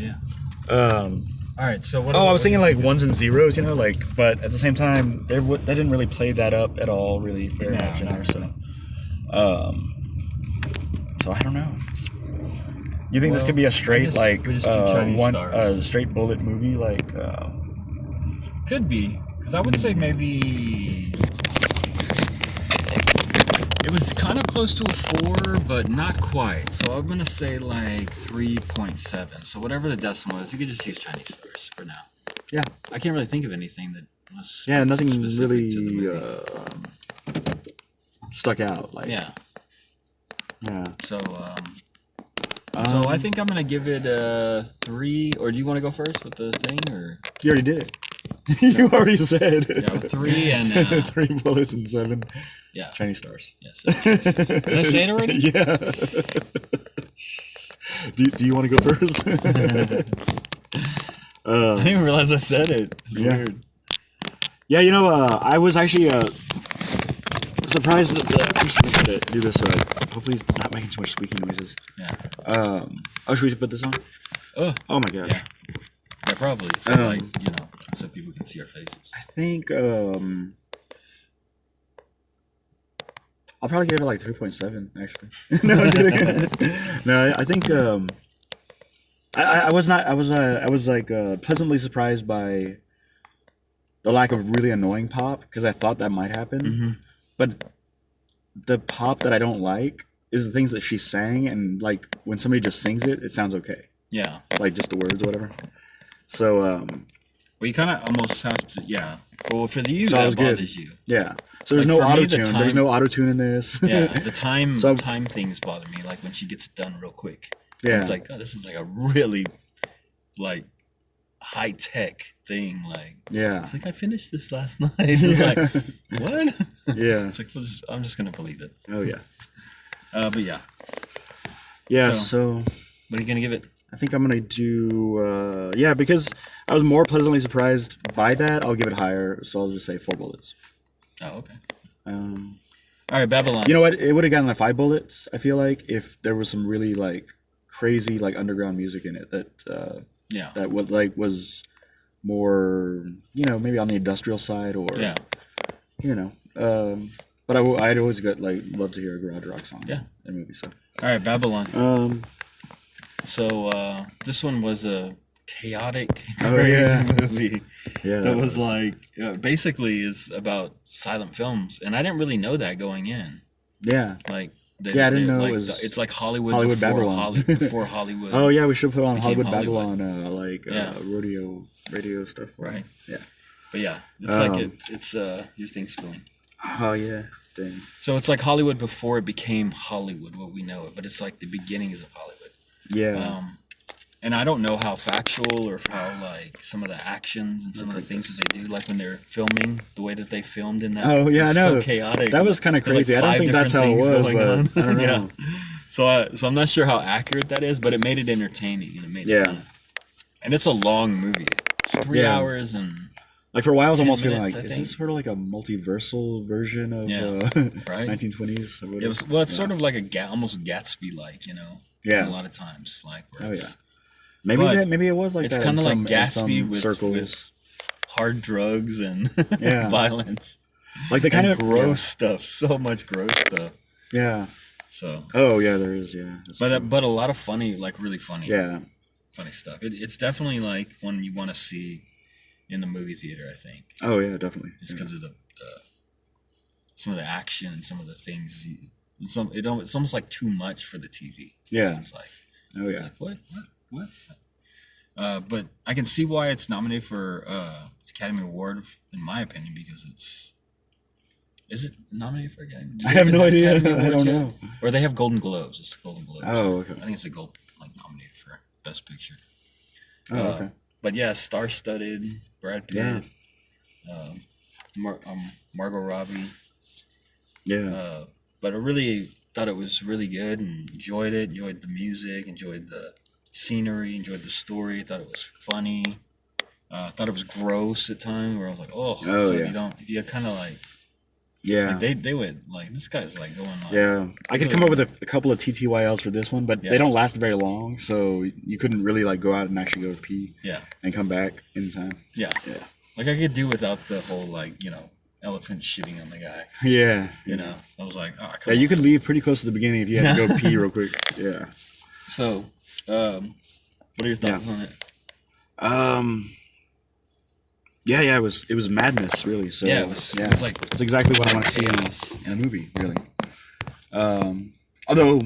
idea. All right, so what? Oh, I was thinking like ones and zeros, you know, like, but at the same time, they didn't really play that up at all, really, very much in there. So, so I don't know. You think this could be a straight like straight bullet movie, like? Could be, because I would say maybe it was kind of close to a 4, but not quite. So I'm gonna say like 3.7. So whatever the decimal is, you could just use Chinese stars for now. Yeah, I can't really think of anything that was nothing really stuck out. Like yeah. So so I think I'm gonna give it a 3. Or do you want to go first with the thing, or you already did it? You already said. Yeah, 3 and 3 bullets and 7. Yeah, Chinese stars. Yes. Did I say it already? Yeah. Do you want to go first? I didn't even realize I said it. It's weird. Yeah, you know, I was actually surprised that I'm just gonna do this. Hopefully, it's not making too much squeaking noises. Yeah. Should we put this on? Oh my gosh. Yeah. Yeah, probably. Like, you know, so people can see our faces. I think I'll probably give it like 3.7. Actually, no, I'm kidding. No, I think I was like pleasantly surprised by the lack of really annoying pop, because I thought that might happen, but the pop that I don't like is the things that she sang, and like when somebody just sings it, it sounds okay. Yeah, like just the words or whatever. So well, you kind of almost have to, well, for you, so that bothers you. Yeah. So there's like no auto tune. There's no auto tune in this. Yeah, the time things bother me. Like when she gets it done real quick. Yeah. It's like, oh, this is like a really like high tech thing. Like, yeah. It's like, I finished this last night. It's like, what? Yeah. It's like, I'm just gonna believe it. Oh yeah. But yeah. Yeah. So what are you gonna give it? I think I'm gonna do because I was more pleasantly surprised by that. I'll give it higher, so I'll just say 4 bullets. Oh, okay. All right, Babylon. You know what? It would have gotten a 5 bullets. I feel like if there was some really like crazy like underground music in it that was more, you know, maybe on the industrial side, or you know, but I'd always love to hear a garage rock song. Yeah, in a movie. So all right, Babylon. So this one was a chaotic, crazy movie. Yeah, that was like basically is about silent films, and I didn't really know that going in. Yeah, like I didn't know it was. It's like Hollywood before Babylon. Before Hollywood. Oh yeah, we should put on Hollywood Babylon, radio stuff. Right. Yeah. But yeah, it's like it's your thing spilling. Oh yeah. Dang. So it's like Hollywood before it became Hollywood, what we know it, but it's like the beginnings of Hollywood. Yeah. And I don't know how factual or how like some of the actions and some of the things that they do, like when they're filming, the way that they filmed in that. Oh yeah, I know. So chaotic. That was kind of crazy. Like I don't think that's how it was, but I don't know. So I'm not sure how accurate that is, but it made it entertaining and it made it fun. And it's a long movie. It's 3 hours and. Like for a while, I was almost feeling like, is this sort of like a multiversal version of 1920s? It was. Well, it's sort of like almost Gatsby-like, you know. Yeah. A lot of times, like. Maybe it was like it's that. It's kind of like Gatsby with hard drugs and violence. Like the kind of gross stuff. So much gross stuff. Yeah. So. Oh yeah, there is. Yeah. But a lot of funny, like really funny. Yeah. Funny stuff. It's definitely like one you want to see in the movie theater, I think. Oh yeah, definitely. Just because of the some of the action and some of the things. It's almost like too much for the TV. Yeah. It seems like. Oh yeah. Like, what? But I can see why it's nominated for Academy Award, in my opinion, because is it nominated for Academy? I have no idea. I don't know. Or they have Golden Globes. It's the Golden Globes. Oh, okay. I think it's nominated for Best Picture. Oh, okay. But yeah, star-studded. Brad Pitt. Yeah. Margot Robbie. Yeah. But I really thought it was really good and enjoyed it. Enjoyed the music. Enjoyed the scenery. Enjoyed the story. Thought it was funny. Thought it was gross at times, where I was like, so if you kind of like Yeah. Like they went like this guy's like going like Yeah, I could come up with a couple of TTYLs for this one, but they don't last very long, so you couldn't really like go out and actually go pee. Yeah. And come back in time. Yeah. Yeah. Like I could do without the whole like elephant shitting on the guy. Yeah. You know, I was like, oh, come on. You could leave pretty close to the beginning if you had to go pee real quick. Yeah. So, what are your thoughts on it? Yeah, it was madness, really. So it was like it's exactly what I want to see in a movie, really. Although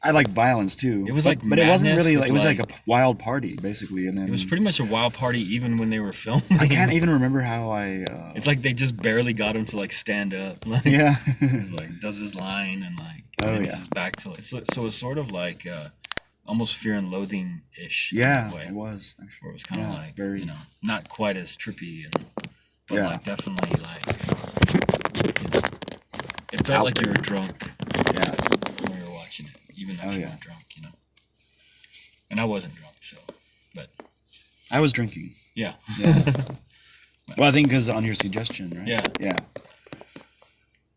I like violence too. It was like, but it wasn't really like, it was like a wild party basically, and then it was pretty much a wild party even when they were filming. I can't even remember how it's like they just barely got him to like stand up. Like, yeah, he's like does his line and like he's back to like so it's sort of like almost Fear and Loathing ish. Yeah, way, it was. Actually. Where it was kind of like very, not quite as trippy, but like definitely like it felt like you were drunk. Yeah, when we were watching it, even if you were drunk, And I wasn't drunk, so but I was drinking. Yeah. Well, I think because on your suggestion, right? Yeah. Yeah.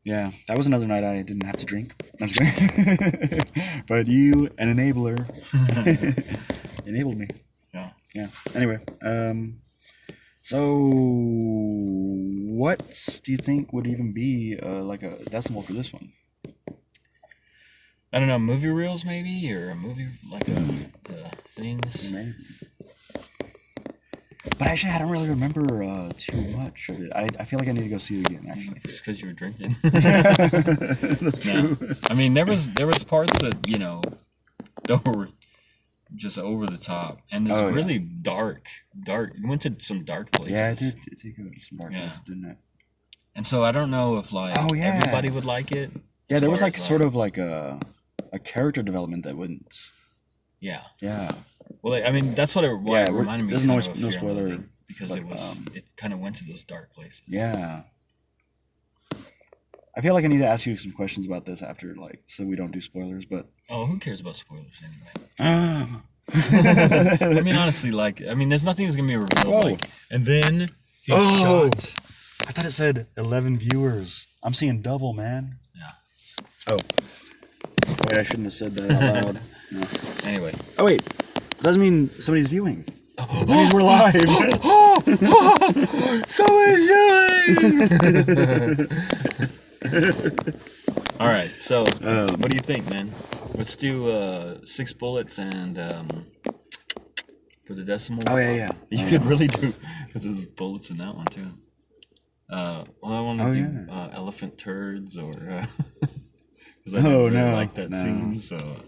Yeah, that was another night I didn't have to drink. I'm just kidding. But you, an enabler, enabled me. Yeah. Yeah. Anyway, so what do you think would even be like a decimal for this one? I don't know, movie reels maybe, or a movie like the things. Maybe. But actually, I don't really remember too much of it. I feel like I need to go see it again. Actually, it's because you were drinking. That's true. I mean, there was parts that that were just over the top, and it's really dark. It went to some dark places. Yeah, it did go to some dark places, didn't it? And so I don't know if like everybody would like it. Yeah, there was like sort of like a character development that wouldn't. Yeah. Yeah. Well, I mean, that's what it reminded me. There's no spoiler because it kind of went to those dark places. Yeah. I feel like I need to ask you some questions about this after, like, so we don't do spoilers. But who cares about spoilers anyway? I mean, honestly, there's nothing that's gonna be revealed. Like, and then he shot. I thought it said 11 viewers. I'm seeing double, man. Yeah. Oh. Wait, I shouldn't have said that out loud. No. Anyway. Oh wait. Doesn't mean somebody's viewing. That means we're live. Somebody's viewing. All right. So, what do you think, man? Let's do 6 bullets and for the decimal. Oh yeah. You could really do because there's bullets in that one too. I want to do elephant turds or because I really like that scene. So.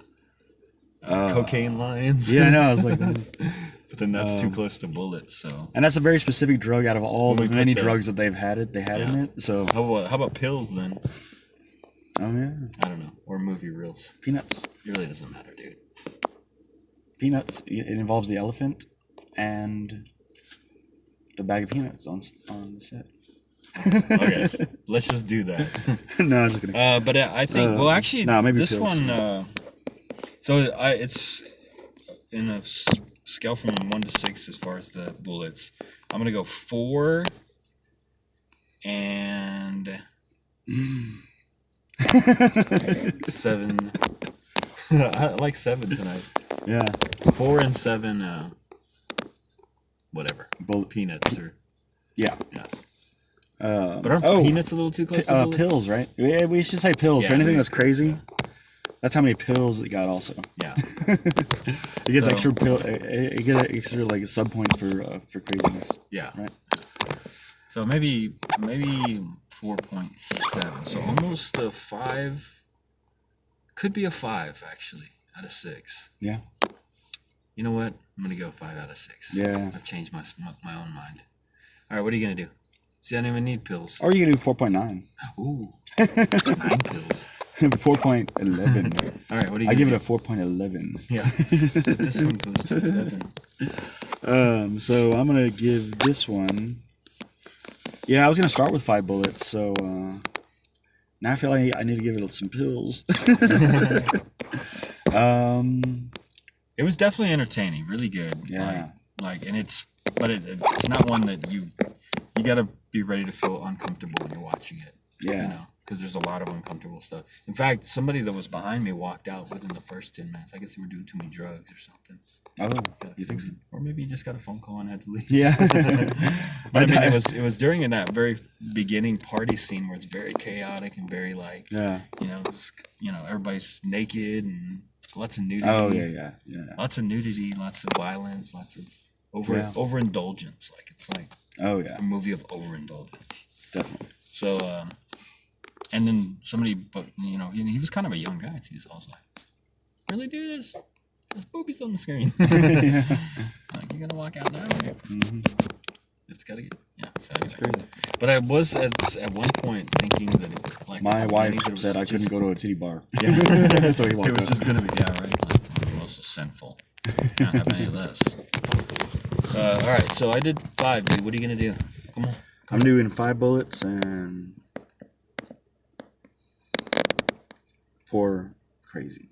Cocaine lines. Yeah, I know. I was like, but then that's too close to bullets. So, and that's a very specific drug out of all the many drugs that they've had. They had in it. So, how about pills then? Oh yeah. I don't know. Or movie reels. Peanuts. It really doesn't matter, dude. Peanuts. It involves the elephant and the bag of peanuts on the set. Okay, let's just do that. No, I'm just kidding. But I think actually, maybe this pills. one. So it's in a scale from 1 to 6 as far as the bullets. I'm gonna go 4 and 7. I like 7 tonight. Yeah. 4 and 7. Whatever. Bullet peanuts or. Yeah. But aren't peanuts a little too close to bullets? Pills, right? Yeah, we should say pills for anything that's crazy. That's how many pills it got. Also, yeah, it gets extra pill. It gets extra like sub points for craziness. Yeah, right. So maybe 4.7. So almost a 5. Could be a 5 actually out of 6. Yeah. You know what? I'm gonna go 5 out of 6. Yeah. I've changed my own mind. All right, what are you gonna do? See, I don't even need pills. Or you can do 4.9. Ooh, 9 pills. 4.11. All right, what do you? I give it a 4.11. Yeah, this one goes to 11. So I'm gonna give this one. Yeah, I was gonna start with 5 bullets. So now I feel like I need to give it some pills. It was definitely entertaining, really good. Yeah. And it's not one that you gotta be ready to feel uncomfortable when you're watching it. Yeah. You know, because there's a lot of uncomfortable stuff. In fact, somebody that was behind me walked out within the first 10 minutes. I guess they were doing too many drugs or something. Oh, you think so? Or maybe you just got a phone call and had to leave. Yeah. But I mean, it was during that very beginning party scene where it's very chaotic and very like, everybody's naked and lots of nudity. Oh yeah. Lots of nudity, lots of violence, lots of overindulgence. Like it's like a movie of overindulgence. Definitely. So, and then somebody, but he was kind of a young guy too. So I was like, really, dude? There's boobies on the screen. Like, you're gonna walk out now? Mm-hmm. It's gotta get So that's crazy. But I was at one point thinking that my wife said I couldn't go to a titty bar. Yeah. So he walked it was just gonna be right. Like most sinful. Can't have any of this. All right, so I did 5, dude. What are you gonna do? Come on. I'm doing 5 bullets and 4 crazies.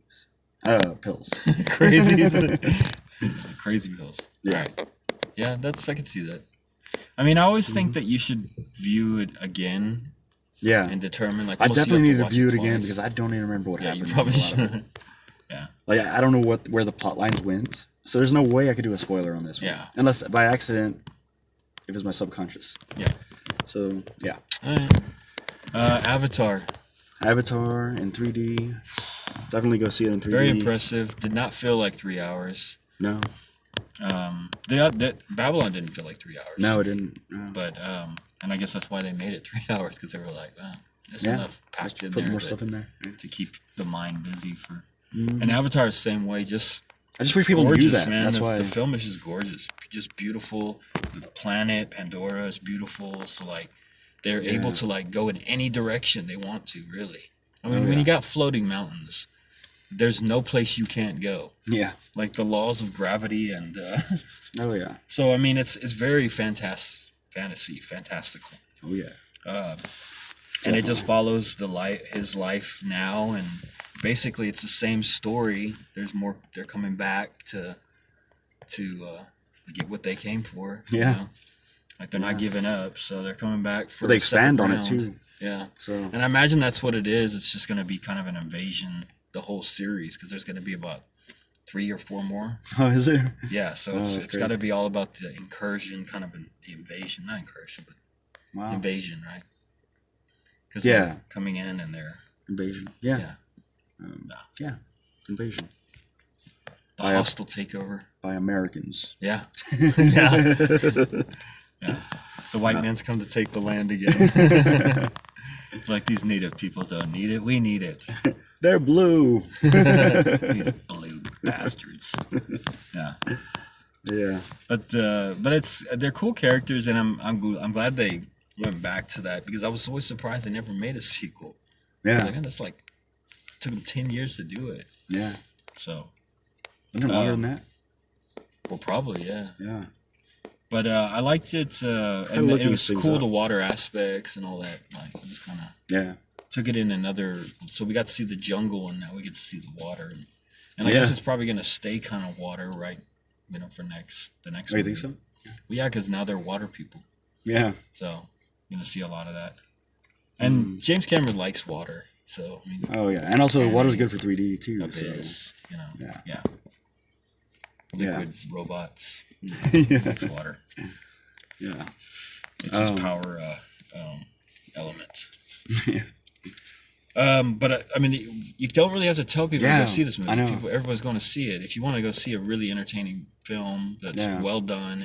Pills. Crazies. Crazy pills. Yeah. All right. Yeah, I can see that. I mean, I always think that you should view it again. Yeah. And determine I definitely need to view it again because I don't even remember what happened. You probably should. Yeah. Like I don't know where the plot lines went, so there's no way I could do a spoiler on this one. Yeah. Unless by accident, it was my subconscious. Yeah. So yeah. All right. Avatar. Avatar in 3D. Definitely go see it in 3D. Very impressive. Did not feel like 3 hours. No. Babylon didn't feel like 3 hours. No, it didn't. No. But and I guess that's why they made it 3 hours because they were like, there's enough packed in there. Put more stuff in there to keep the mind busy for. And Avatar is the same way. I just wish people knew that. Man. That's why the film is just gorgeous, just beautiful. The planet Pandora is beautiful. So like, they're able to like go in any direction they want to. Really, I mean, when you got floating mountains, there's no place you can't go. Yeah, like the laws of gravity and. Oh yeah. So I mean, it's very fantastical. Oh yeah. And it just follows his life now, and basically it's the same story. There's more. They're coming back to get what they came for. Yeah. You know? Like they're not giving up, so they're coming back for. They expand on it too. Yeah. So. And I imagine that's what it is. It's just going to be kind of an invasion, the whole series, because there's going to be about 3 or 4 more. Oh, is there? Yeah. So it's got to be all about the incursion, kind of the invasion, not incursion, but invasion, right? Because they're coming in and they're invasion. Yeah. Invasion. The hostile takeover by Americans. Yeah. Yeah. The white man's come to take the land again. Like these native people don't need it. We need it. They're blue. These blue bastards. Yeah. Yeah. But they're cool characters, and I'm glad they went back to that because I was always surprised they never made a sequel. Yeah. That's like it took them 10 years to do it. Yeah. So. Wasn't it longer than that? Well, probably, yeah. Yeah. But I liked it, and it was cool, the water aspects and all that. Like, it was kind of took it in another. So we got to see the jungle, and now we get to see the water, and I guess it's probably gonna stay kind of water, right? For the next. Oh, you think so? Well, yeah, because now they're water people. Yeah. So you're gonna see a lot of that, and James Cameron likes water, so. I mean, oh yeah, and also water's good for 3D too. Abyss, so. Yeah. Liquid robots. Likes water. Yeah. It's his power element. But I mean, you don't really have to tell people to go see this movie. I know. Everybody's going to see it. If you want to go see a really entertaining film that's well done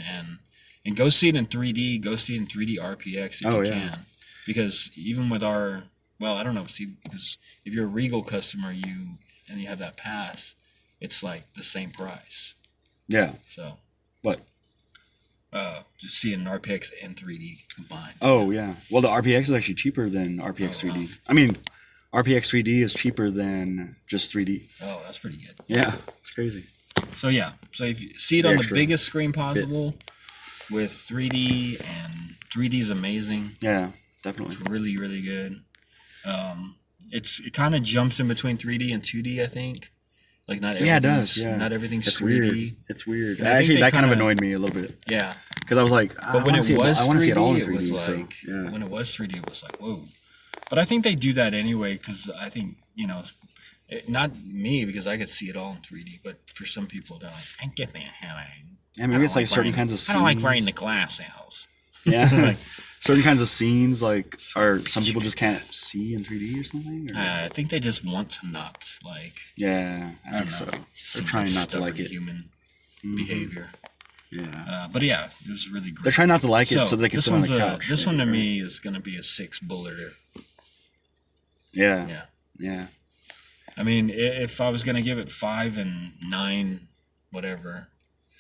and go see it in 3D, go see it in 3D RPX if you can. Because even with I don't know, because if you're a Regal customer, and you have that pass, it's like the same price. Yeah. So. What? Just seeing an RPX and 3D combined. Oh yeah. Well, the RPX is actually cheaper than RPX 3D. Wow. I mean, RPX 3D is cheaper than just 3D. Oh, that's pretty good. Yeah, it's crazy. So yeah, so if you see it on the biggest screen possible with 3D, and 3D is amazing. Yeah, definitely. It's really, really good. It kind of jumps in between 3D and 2D, I think. Like not everything's, not everything's 3D. Weird. It's weird. Actually, that kind of annoyed me a little bit. Yeah, because I was like, but when it was 3D, I want to see it all in it 3D. was So, like yeah. when it was 3D, it was like whoa. But I think they do that anyway because I think not me because I could see it all in 3D, but for some people they're like, I get the hell. Yeah, maybe it's like certain kinds of scenes. I don't like wearing the glasses. Yeah, like certain kinds of scenes, like, or some people just can't see in 3D or something. Or? I think they just want to not like. Yeah, I think so. They're trying not to like it. Human behavior. Yeah. But yeah, it was really great. They're trying not to like it so they can sit on the couch. This one to me is going to be a 6-bulleter. Yeah. Yeah. I mean, if I was going to give it 5 and 9, whatever.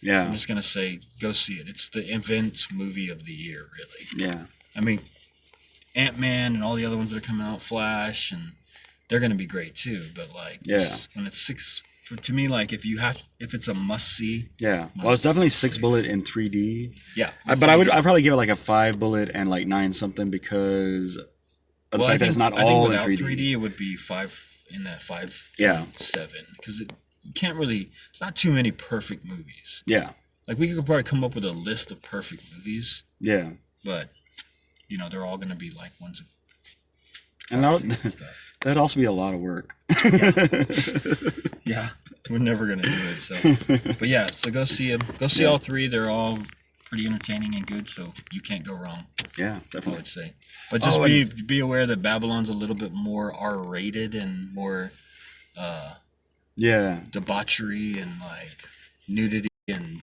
Yeah. I'm just going to say, go see it. It's the event movie of the year, really. Yeah. I mean, Ant-Man and all the other ones that are coming out, Flash, and they're going to be great too. But like, when it's 6, to me, like if it's a must-see. Yeah. Well, it's definitely 6-bullet in 3D. Yeah. But I'd probably give it like a 5-bullet and like 9 something because of the fact that it's not all in 3D. 3D, it would be 5 in that 5. 7 because you can't really. It's not too many perfect movies. Yeah. Like we could probably come up with a list of perfect movies. Yeah. But they're all going to be like ones of. And that'd also be a lot of work. Yeah, we're never gonna do it. So, but yeah, so go see them. Go see all 3. They're all pretty entertaining and good. So you can't go wrong. Yeah, definitely. I would say, but just be aware that Babylon's a little bit more R-rated and more. Debauchery and like nudity and